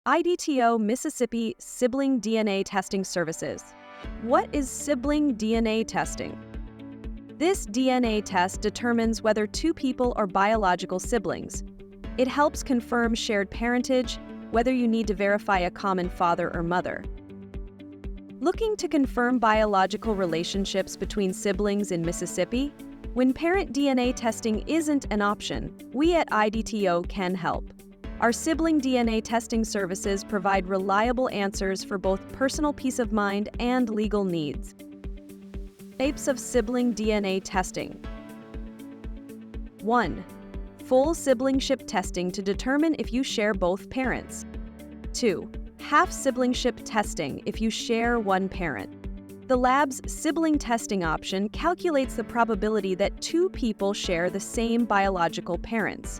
IDTO Mississippi Sibling DNA Testing Services. What is sibling DNA testing? This DNA test determines whether two people are biological siblings. It helps confirm shared parentage, whether you need to verify a common father or mother. Looking to confirm biological relationships between siblings in Mississippi? When parent DNA testing isn't an option, we at IDTO can help. Our sibling DNA testing services provide reliable answers for both personal peace of mind and legal needs. Types of sibling DNA testing. 1. Full siblingship testing to determine if you share both parents. 2. Half siblingship testing if you share one parent. The lab's sibling testing option calculates the probability that two people share the same biological parents.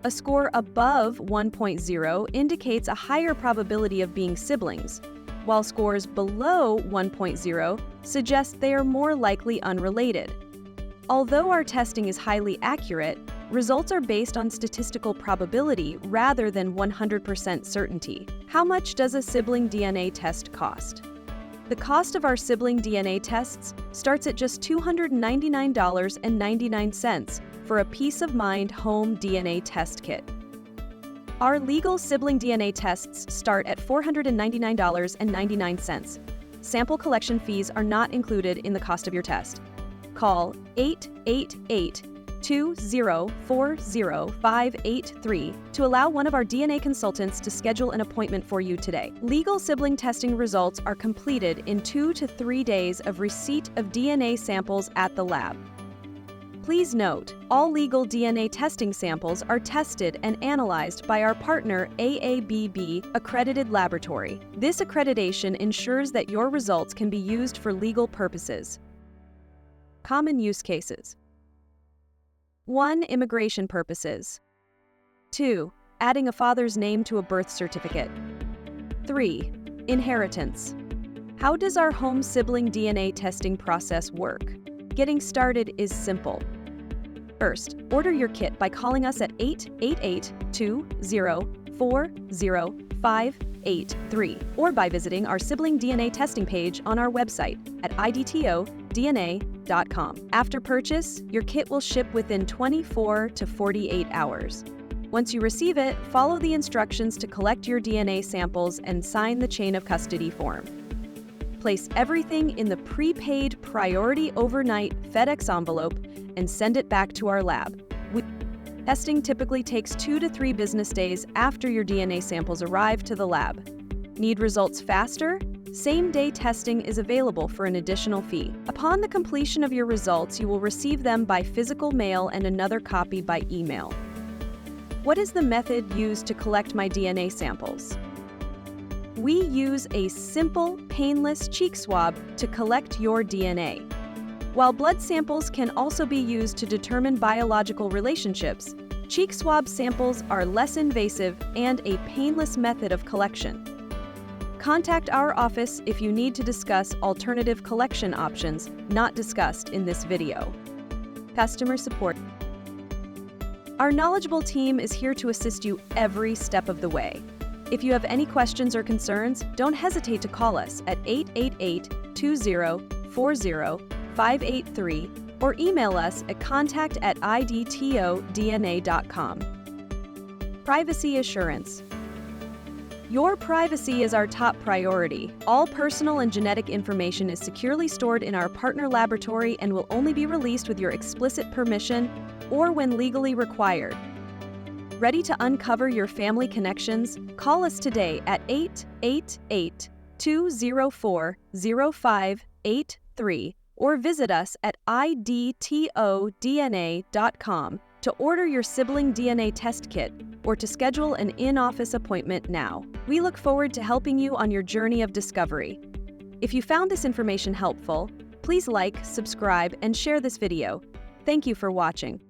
A score above 1.0 indicates a higher probability of being siblings, while scores below 1.0 suggest they are more likely unrelated. Although our testing is highly accurate, results are based on statistical probability rather than 100% certainty. How much does a sibling DNA test cost? The cost of our sibling DNA tests starts at just $299.99 for a peace of mind home DNA test kit. Our legal sibling DNA tests start at $499.99. Sample collection fees are not included in the cost of your test. Call 888-2040583 to allow one of our DNA consultants to schedule an appointment for you today. Legal sibling testing results are completed in 2 to 3 days of receipt of DNA samples at the lab. Please note, all legal DNA testing samples are tested and analyzed by our partner AABB accredited laboratory. This accreditation ensures that your results can be used for legal purposes. Common use cases. 1. Immigration purposes. 2. Adding a father's name to a birth certificate. 3. Inheritance. How does our home sibling DNA testing process work? Getting started is simple. First, order your kit by calling us at 888-2040583 or by visiting our sibling DNA testing page on our website at IDTODNA.com. After purchase, your kit will ship within 24 to 48 hours. Once you receive it, follow the instructions to collect your DNA samples and sign the chain of custody form. Place everything in the prepaid Priority Overnight FedEx envelope and send it back to our lab. Testing typically takes 2 to 3 business days after your DNA samples arrive to the lab. Need results faster? Same-day testing is available for an additional fee. Upon the completion of your results, you will receive them by physical mail and another copy by email. What is the method used to collect my DNA samples? We use a simple, painless cheek swab to collect your DNA. While blood samples can also be used to determine biological relationships, cheek swab samples are less invasive and a painless method of collection. Contact our office if you need to discuss alternative collection options not discussed in this video. Customer support. Our knowledgeable team is here to assist you every step of the way. If you have any questions or concerns, don't hesitate to call us at 888-2040583 or email us at contact@idtodna.com. Privacy assurance. Your privacy is our top priority. All personal and genetic information is securely stored in our partner laboratory and will only be released with your explicit permission or when legally required. Ready to uncover your family connections? Call us today at 888-2040583 or visit us at IDTODNA.com to order your sibling DNA test kit or to schedule an in-office appointment now. We look forward to helping you on your journey of discovery. If you found this information helpful, please like, subscribe, and share this video. Thank you for watching.